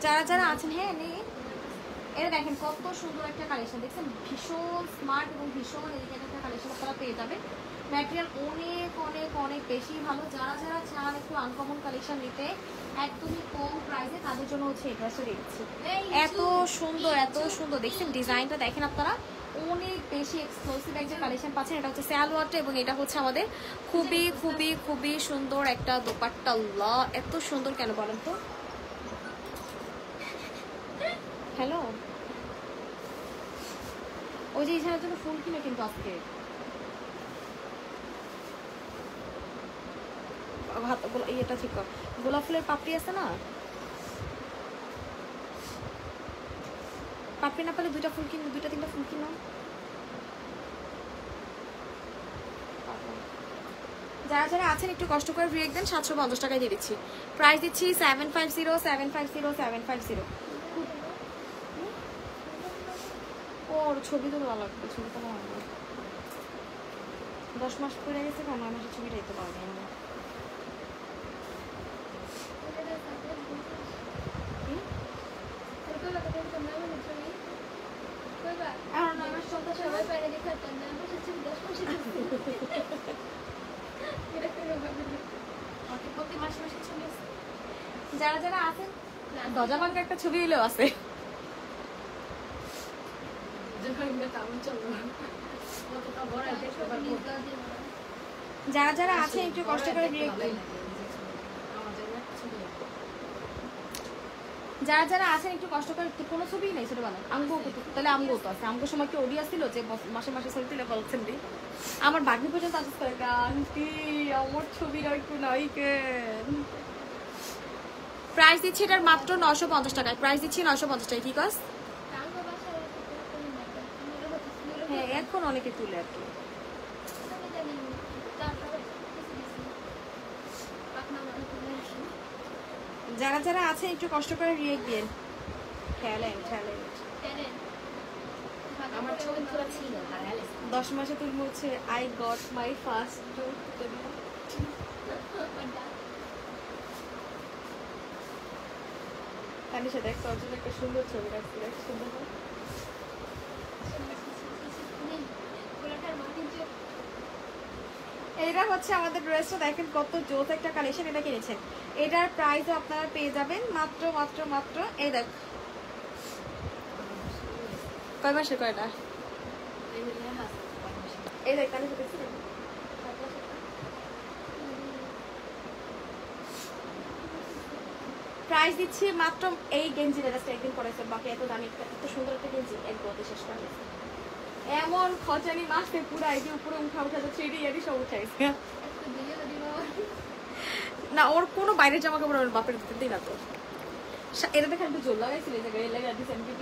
যারা যারা আছেন, হ্যাঁ নেই এটা দেখেন কত সুন্দর একটা কালেকশন, দেখছেন ভীষণ স্মার্ট এবং ভীষণ এলিগেন্ট একটা কালেকশন আপনারা পেয়ে যাবেন। ম্যাটেরিয়াল অনেক অনেক অনেক বেশি ভালো। যারা যারা চান একটু আনকমন কালেকশন নিতে একদমই কম প্রাইসে, তাদের জন্য হচ্ছে এই ড্রেসটা দিচ্ছি। এত সুন্দর এত সুন্দর, দেখছেন ডিজাইনটা দেখেন আপনারা, অনেক বেশি এক্সক্লুসিভ একটা কালেকশন পাচ্ছেন। এটা হচ্ছে সালোয়ারটা এবং এটা হচ্ছে আমাদের খুবই খুবই খুবই সুন্দর একটা দোপাট্টা। আল্লাহ এত সুন্দর কেন বলেন তো। হ্যালো, ওই যে ইশারার জন্য ফুল কিনে কিন্তু আজকে এটা ঠিক কর, গোলাপ ফুলের পাপড়ি আছে না, পাপড়ি না পেলে দুইটা ফুল কিনো, দুইটা তিনটা ফুল কিনো। যারা যারা আছেন একটু কষ্ট করে রিয়েক দেন, 750 টাকায় দিয়ে দিচ্ছি। প্রাইস দিচ্ছি 750 750 750। ওর ছবি তো ভালো লাগবে, ছবি তো ভালো লাগবে। 10 মাস পরে গেছে, 9 মাসের ছবিটা দিতে পারবে না। যারা যারা আছেন দজামাকে একটা ছবি দিলেও আছে। যারা যারা আছে একটু কষ্ট করে যারা যারা আছেন একটু কষ্ট করে, কোনো ছবি নেই ছোট বানান আমগো, তাহলে আমগো তো আছে। আমগো সময় কি ওডিয়া ছিল যে মাসে মাসে ছবি তুলে বলছেন রে, আমার বাগনি পর্যন্ত আসতে করে আন্টি আমার ছবিটা একটু নাই কেন। প্রাইস দিচ্ছি এটার মাত্র 950 টাকায়, প্রাইস দিচ্ছি 950 টাকায়। ঠিক আছে, হ্যাঁ এখন অনেকে তুলে আর কি। যারা যারা আছে একটু কষ্ট করে রিয়েক্ট দিন। ট্যালেন্ট ট্যালেন্ট আমার ছবি তোলা ছিল 10 মাসে তুমি হচ্ছে আই গট মাই ফার্স্ট তার সাথে একটা অর্জন একটা সুন্দর ছবি রাখছি, সুন্দর। এটা হচ্ছে আমাদের ড্রেসটা দেখেন কত জোস একটা কালেকশন, এটা কিনেছেন। এটার প্রাইসও আপনারা পেয়ে যাবেন মাত্র মাত্র মাত্র, এই দেখ কয় মাসের কয়টা, এই দেখ কানে দেখছি। প্রাইস দিচ্ছি মাত্র, এই গেঞ্জি ড্রেসটা একদিন পরেছে, বাকি এত দামি এত সুন্দর একটা গেঞ্জি এক গতে শেষ করা গেছে। এমন খচানি মাসে পুরো এই যে উপরে উঠা উঠা যাচ্ছে, এটি সব উঠাইছে না। ওর কোনো বাইরের জামা কাপড় ওর বাপের দিতেই না তো। এটা দেখে একটু জোর লাগাইছিল যে গায়ে লাগা দিছেন কি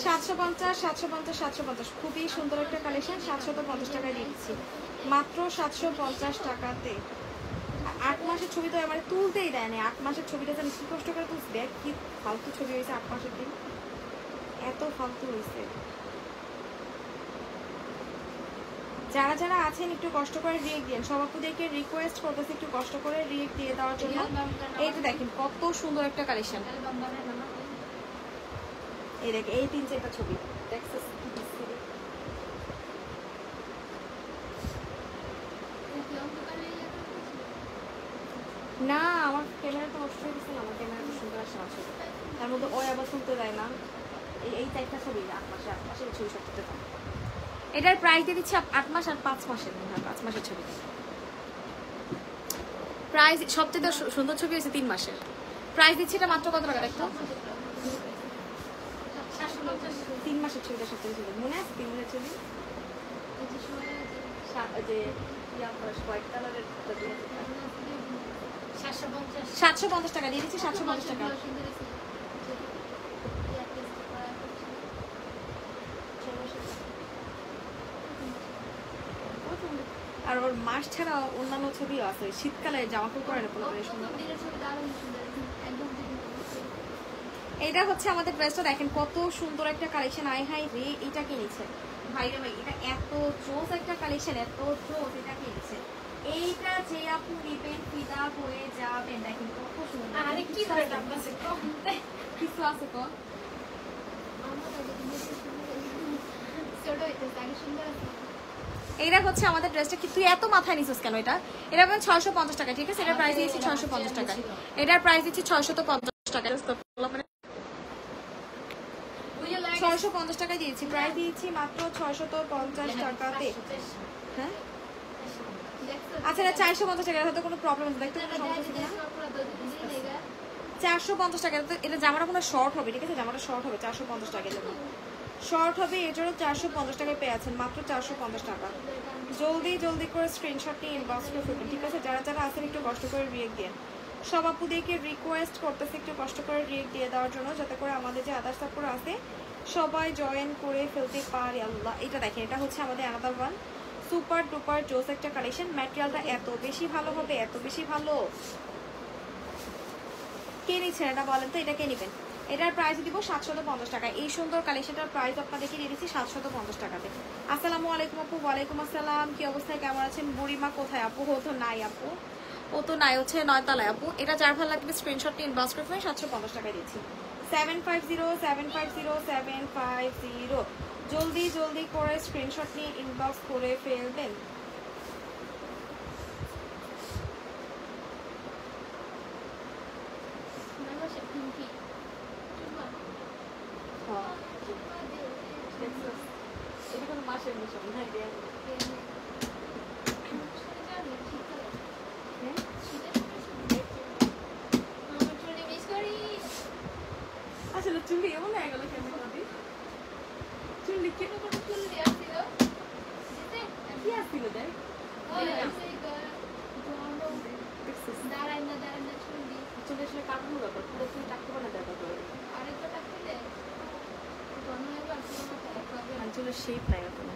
750 750 750, খুবই সুন্দর একটা কালেকশন। 750 টাকায় দিচ্ছি মাত্র 750 টাকাতে। 8 মাসের ছবি তো আমার তুলতেই দেয় না। 8 মাসের ছবিটা জানি কি কষ্ট করে তুলছি, দেখ কি ফালতু ছবি হয়েছে 8 মাসের দিন, এত ফালতু হয়েছে। যারা যারা আছেন একটু কষ্ট করে রিয়েক্ট দিন, সবাইকে রিকোয়েস্ট করতেছি একটু কষ্ট করে রিয়েক্ট দিয়ে দেওয়ার জন্য। এই যে দেখেন কত সুন্দর একটা কালেকশন, এই দেখ এই 3-4টা ছবি দেখছিস না। আমার ক্যামেরা তো নষ্ট হয়ে গেছে না, আমার ক্যামেরা তো সুন্দর আসে আছে, তার মধ্যে ওই আবার শুনতে দেয় না। এই 4টা ছবি 8 মাসের ছবি সব করতে পারে। এটার প্রাইস দিয়ে দিচ্ছি 8 মাস আর 5 মাসের, হ্যাঁ 5 মাসের ছবি। প্রাইস সবচেয়ে সুন্দর ছবি হয়েছে 3 মাসের। প্রাইস দিচ্ছি এটা মাত্র কত টাকা দেখো, 3 মাসের ছবিটা সবচেয়ে সুন্দর মনে আছে। 3 মাসের ছবি যে হোয়াইট কালারের 750 টাকা দিয়ে দিচ্ছি, 750 টাকা। আর ওর মাস ছাড়া অন্যান্য ছবিও আছে, শীতকালে জামা কাপড় করে না কোনো সুন্দর। এটা হচ্ছে আমাদের ড্রেসটা দেখেন কত সুন্দর একটা কালেকশন। আই হাই রে, এটা কিনেছে ভাইরা ভাই, এটা এত জোস একটা কালেকশন, এত জোস, এটা কিনেছে। এইটা যে আপু নিবেন ফিদা অবাক হয়ে যাবেন। দেখেন কত সুন্দর। আরে কি করে দাম আছে কম কিছু আছে কম? এইটা হচ্ছে আমাদের ড্রেসটা। কি তুই এত মাথায় নিছিস কেন? এটা পাবেন 650 টাকা, ঠিক আছে? এটার প্রাইস দিয়েছি 650 টাকা। এটার প্রাইস দিচ্ছি 650 টাকা। 650 টাকা দিয়েছি, প্রাইস দিয়েছি মাত্র 650 টাকাতে। হ্যাঁ আচ্ছা, এটা 450 টাকা, হয়তো কোনো প্রবলেম আছে, দেখতে কোনো সমস্যা আছে না? 450 টাকা। এটা জামাটা কোনো শর্ট হবে, ঠিক আছে? জামাটা শর্ট হবে, 450 টাকা দেবো। শর্ট হবে, এর জন্য 450 টাকায় পেয়ে আছেন, মাত্র 450 টাকা। জলদি জলদি করে স্ক্রিনশট নিয়ে ইনবক্স করে ফেলবেন, ঠিক আছে? যারা যারা আছেন একটু কষ্ট করে রিয়েক্ট দিন। সব আপুদেরকে রিকোয়েস্ট করতেছে একটু কষ্ট করে রিয়েক্ট দিয়ে দেওয়ার জন্য, যাতে করে আমাদের যে আদার্স আপুরা আছে সবাই জয়েন করে ফেলতে পারে। আল্লাহ, এটা দেখেন, এটা হচ্ছে আমাদের আলাদা ওয়ান সুপার ডুপার জোস একটা কালেকশন। ম্যাটেরিয়ালটা এত বেশি ভালো হবে, এত বেশি ভালো। কে নিচ্ছেন এটা বলেন তো? এটা কে নেবেন? এটার প্রাইস দিব 750 টাকা। এই সুন্দর কালেকশনটার প্রাইস আপনাদেরকে দিয়ে দিচ্ছি 750 টাকাতে। আসসালামু আলাইকুম আপু। ওয়ালাইকুম আসসালাম। কি অবস্থায়, কেমন আছেন? বুড়িমা কোথায় আপু? ও তো নাই আপু, ও তো নাই, হচ্ছে 9 তলায় আপু। এটা যার ভালো লাগবে স্ক্রিনশট নিয়ে ইনবক্স করে 750 টাকা দিচ্ছি। 750 জলদি জলদি করে স্ক্রিনশট নিয়ে ইনবক্স করে ফেলবেন। এটা কোনো মাসের মিশন না, আসলে চুলি এমন হয়ে গেল কেন? চুলি কেন করে চুল দিয়ে আসছিল? কি আসছিল দেখ? চুলে আসলে কাটবো ব্যাপার, পুরো চুল টাকতে পারে না ব্যাপার করে। চুলের শেপ নাই এখন।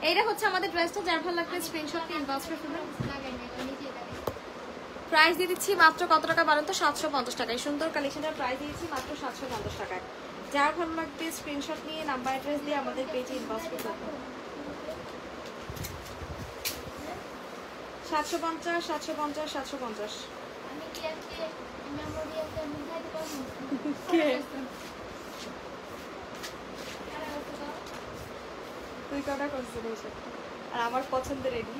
এইটা হচ্ছে আমাদের ড্রেসটা, যার ভালো লাগবে স্ক্রিনশট নিয়ে ইনবক্স করে ফেলবেন। প্রাইস দিয়ে দিচ্ছি মাত্র কত টাকা বলেন তো? 750 টাকা। এই সুন্দর কালেকশনটার প্রাইস দিয়েছি মাত্র 750 টাকায়। যার ভালো লাগবে স্ক্রিনশট নিয়ে নাম্বার অ্যাড্রেস দিয়ে আমাদের পেজে ইনবক্স করতে হবে। 750 750 750। তুই কটা করছিস? আর আমার পছন্দের রেডি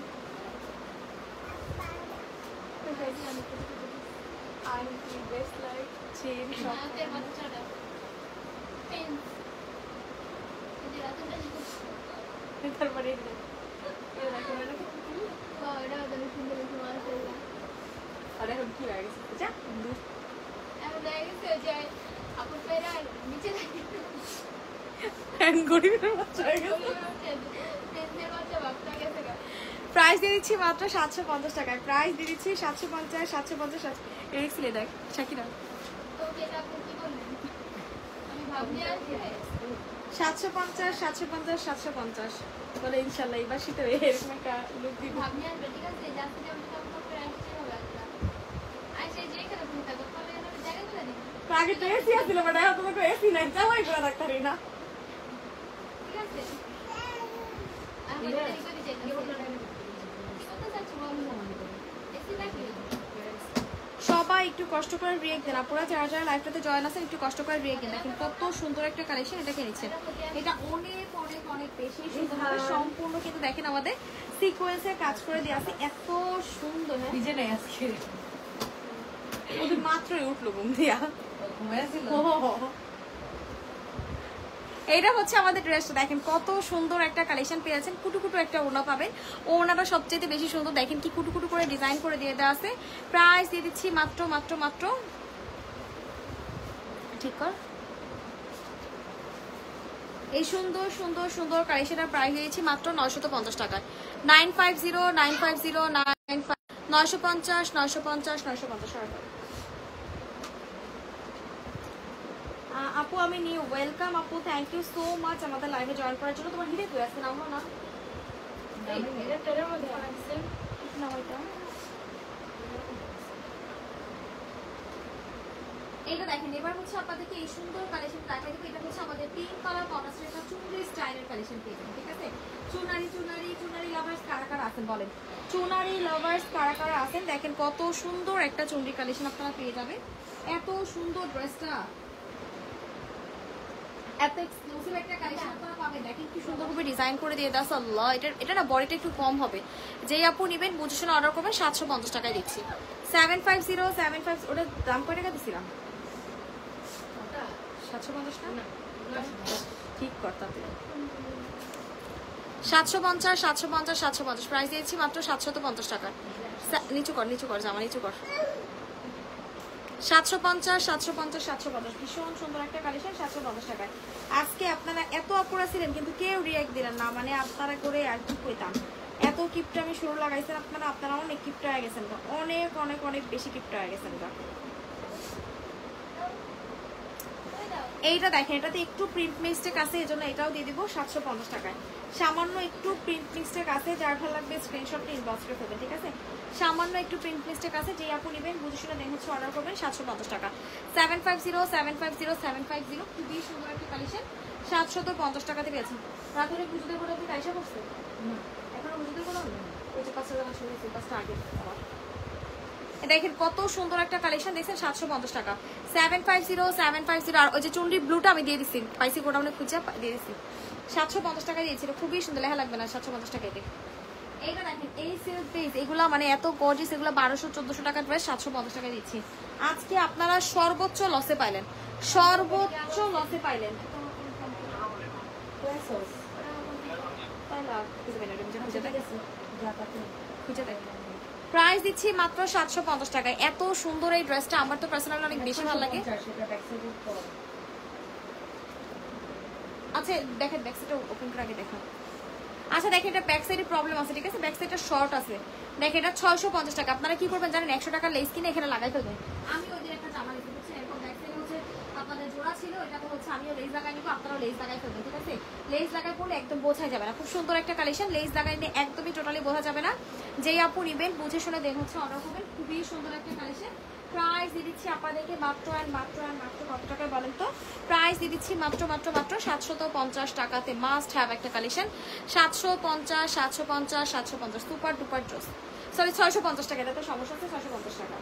তারপরে আর এখন কি হয়ে গেছে? প্রাইস দিয়ে দিচ্ছি মাত্র 750 টাকায়। প্রাইস দিয়ে দিচ্ছি 750 750 এক্সলে দেখ শাকিরা 750 750 750 বলে ইনশাল্লাহ এবার শীতে এরকম একটা লুক দিব। আগে তো এসি আসছিল, বাট এখন তোমাকে এসি নাই, জামাই করে রাখতে পারি না। সবাই একটু কষ্ট করে রিয়েক্ট দেন আপুরা, যারা যারা লাইভটাতে জয়েন আছেন একটু কষ্ট করে রিয়েক্ট দেন। দেখেন কত সুন্দর একটা কালেকশন, এটা কিনেছেন। এটা অনেক অনেক অনেক বেশি সুন্দর, সম্পূর্ণ কিন্তু দেখেন আমাদের সিকোয়েন্সের কাজ করে দেওয়া আছে, এত সুন্দর। নিজে নেই আজকে ওদের মাত্রই উঠলো ঘুম দিয়া। এইটা হচ্ছে আমাদের ড্রেসটা, দেখেন কত সুন্দর একটা কালেকশন পেয়েছেন। কুটুকুটু একটা ওড়না পাবেন, ওড়নাটা সবচেয়ে বেশি সুন্দর। দেখেন কি কুটুকুটু করে ডিজাইন করে দিয়ে দেওয়া আছে। প্রাইস দিয়ে দিচ্ছি মাত্র মাত্র মাত্র ঠিক কর। এই সুন্দর সুন্দর সুন্দর কালেকশনের প্রাইস দিয়েছি মাত্র 950 টাকায়। 950 950 950 950 950। আপু আমি নিউ ওয়েলকাম আপু, থ্যাংক ইউ সো মাচ আমাদের লাইভে জয়েন করার জন্য। তোমার হিরে তুই আসছে না না এটা দেখেন এবার হচ্ছে আপনাদেরকে এই সুন্দর কালেকশন দেখা দেবো। এটা হচ্ছে আমাদের পিঙ্ক কালার কন্ট্রাস্টের একটা চুনরি স্টাইলের কালেকশন পেয়ে যাবেন, ঠিক আছে? চুনারি লাভার্স কারা কারা আছেন বলেন? চুনারি লাভার্স কারা কারা আছেন? দেখেন কত সুন্দর একটা চুনরি কালেকশন আপনারা পেয়ে যাবেন। এত সুন্দর ড্রেসটা, এত এক্সক্লুসিভ একটা কালেকশন আপনারা পাবেন। দেখেন কি সুন্দরভাবে ডিজাইন করে দিয়ে দাও। আল্লাহ, এটা না বডিটা একটু কম হবে। যেই আপু নেবেন বুঝে শুনে অর্ডার করবেন। 750 টাকায় দিচ্ছি। 750 ওটা দাম কয় টাকা দিছিলাম? 750 না ঠিক কর তাতে। 750 প্রাইস দিয়েছি মাত্র 750 টাকা। নিচু কর জামা নিচু কর। 750 ভীষণ সুন্দর একটা কালেকশন 750 টাকায়। আজকে আপনারা এত অপরা ছিলেন কিন্তু কেউ রিয়াক্ট দিলেন না, মানে আপনারা করে আর কি কইতাম। এত কিপটা আমি শুরু লাগাইছেন আপনারা অনেক কিপটা হয়ে গেছেন, অনেক অনেক অনেক বেশি কিপটা হয়ে গেছেন। এইটা দেখেন, এটাতে একটু প্রিন্ট মিস্টেক আছে, এই জন্য এটাও দিয়ে দিব 750 টাকায়। সামান্য একটু প্রিন্ট মিস্টেক আছে, যার ভালো লাগবে স্ক্রিনশটটা ইনবক্স করে ফেলবেন, ঠিক আছে? সামান্য একটু প্রিন্ট মিস্টেক আছে, যেই আপু নেবেন বুঝে শুনে দেখে হচ্ছে অর্ডার করবেন। 750 টাকা। 750 খুবই সুন্দর একটা কালেকশন 750 টাকাতে পেয়েছেন। রাতের পুজোদের করে আপনি কাইসা করছে এখনো পুজোদের কোনো ওই যে 5 টাকা শুনেছি 5টা আগে। দেখেন কত সুন্দর একটা কালেকশন দেখছেন 750 টাকা। 750 আর ওই যে চুনরি ব্লুটা আমি দিয়ে দিচ্ছি, পাইসি গোডাউনে খুঁজে দিয়ে দিচ্ছি। 750 টাকা দিয়েছিল, খুবই সুন্দর, লেখা লাগবে না 750 টাকা। এইটা দেখেন এই সিল্ক পিস, এগুলো মানে এত গর্জিয়াস, এগুলো 1200-1400 টাকার ড্রেস 750 টাকা দিচ্ছি। আজকে আপনারা সর্বোচ্চ লসে পাইলেন, খুঁজে দেখ। প্রাইস দিচ্ছি মাত্র 750 টাকায়। এত সুন্দর এই ড্রেসটা, আমার তো পার্সোনালি অনেক বেশি ভালো লাগে। আচ্ছা দেখেন ব্যাক সাইডটা ওপেন করে আগে দেখেন। আচ্ছা দেখেন এটা ব্যাক সাইডে প্রবলেম আছে, ঠিক আছে? ব্যাক সাইডটা শর্ট আছে। দেখেন এটা 650 টাকা। আপনারা কি করবেন জানেন? 100 টাকা লেস কিনে এখানে লাগাই ফেলবেন। আমি ওই দিন একটা জামা নিতে হচ্ছে এরকম ব্যাক সাইডে হচ্ছে আপনাদের জোড়া ছিল, এটা তো হচ্ছে আমিও লেস লাগাই নিব, আপনারাও লেস লাগাই ফেলবেন, ঠিক আছে? লেস লাগাই পড়লে একদম বোঝা যাবে না। খুব সুন্দর একটা কালেকশন, লেস লাগাই নিয়ে একদমই টোটালি বোঝা যাবে না। যেই আপু নিবেন বুঝে শুনে দেখে হচ্ছে অর্ডার করবেন। খুবই সুন্দর একটা কালেকশন। প্রাইস দিয়ে দিচ্ছি আপনাদেরকে মাত্র কত টাকায় বলেন তো? প্রাইস দিয়ে দিচ্ছি মাত্র 750 টাকাতে। মাস্ট হ্যাভ একটা collection 750 super duper dress. Sorry 650 টাকা, এটা তো সমস্যা আছে। 650 টাকা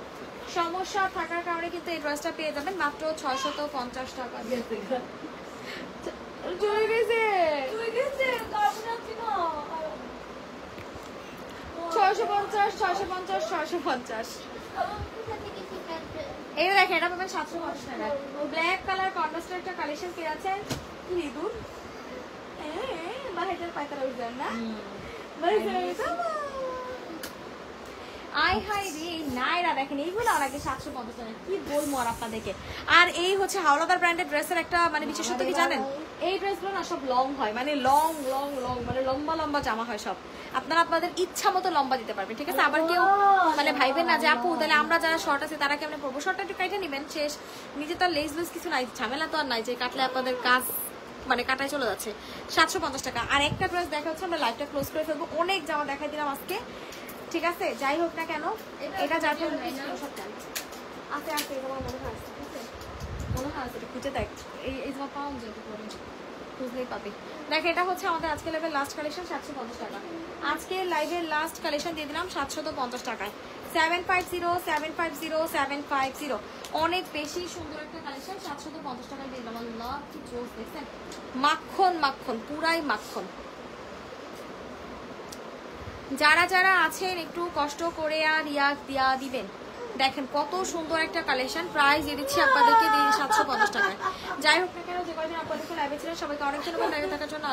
সমস্যা থাকার কারণে কিন্তু এই ড্রেসটা পেয়ে যাবেন মাত্র 650 টাকা। চলে গেছে 650 এই দেখেন এটা পাবেন 750 টাকা। ব্ল্যাক কালার কন্ট্রাস্টের একটা কালেকশন পেয়ে আছেন। কি দূর বাহিরের পায়তারা উঠবেন না আই হাই রে নাইরা। দেখেন এইগুলো আর আগে 750 টাকা, কি বলবো আর আপনাদেরকে। আর এই হচ্ছে হাওলাদার ব্র্যান্ডের ড্রেসের একটা মানে বিশেষত্ব কি জানেন? এই ড্রেসগুলো না সব লং হয়, মানে লং মানে লম্বা জামা হয় সব। আপনারা আপনাদের ইচ্ছা মতো লম্বা দিতে পারবেন, ঠিক আছে? আবার কেউ মানে ভাইবেন না যে আপু তাহলে আমরা যারা শর্ট আছে তারা কেমন পরবো। শর্টটা একটু কাইটে নেবেন, শেষ। নিজে তো লেস কিছু নাই, ঝামেলা তো আর নাই যে কাটলে আপনাদের কাজ মানে কাটায় চলে যাচ্ছে। 750 টাকা। আর একটা ড্রেস দেখা হচ্ছে, আমরা লাইভটা ক্লোজ করে ফেলবো। অনেক জামা দেখাই দিলাম আজকে, ঠিক আছে? যাই হোক না কেন এটা যার আছে মনে হয় আছে খুঁজে দেখ। এই জামা পাওয়া যেতে পারে, খুঁজলেই পাবে। দেখ এটা হচ্ছে আমাদের আজকে লাইভের লাস্ট কালেকশন 750 টাকা। আজকে লাইভের লাস্ট কালেকশন দিয়ে দিলাম 750 টাকায়। 750 অনেক বেশি সুন্দর একটা কালেকশন 750 টাকায় দিয়ে দিলাম। আল্লাহ কি জোস দেখছেন, মাখন পুরাই মাখন। যারা আছেন একটু কষ্ট করে আর রিয়াক্ট দিয়া দিবেন। দেখেন কত সুন্দর একটা কালেকশন। প্রাইস দিয়ে দিচ্ছি আপনাদেরকে 750 টাকায়। যাই হোক না কেন যে কয়দিন আপনাদেরকে লাইভে ছিলেন সবাইকে অনেক ধন্যবাদ লাইভে থাকার জন্য।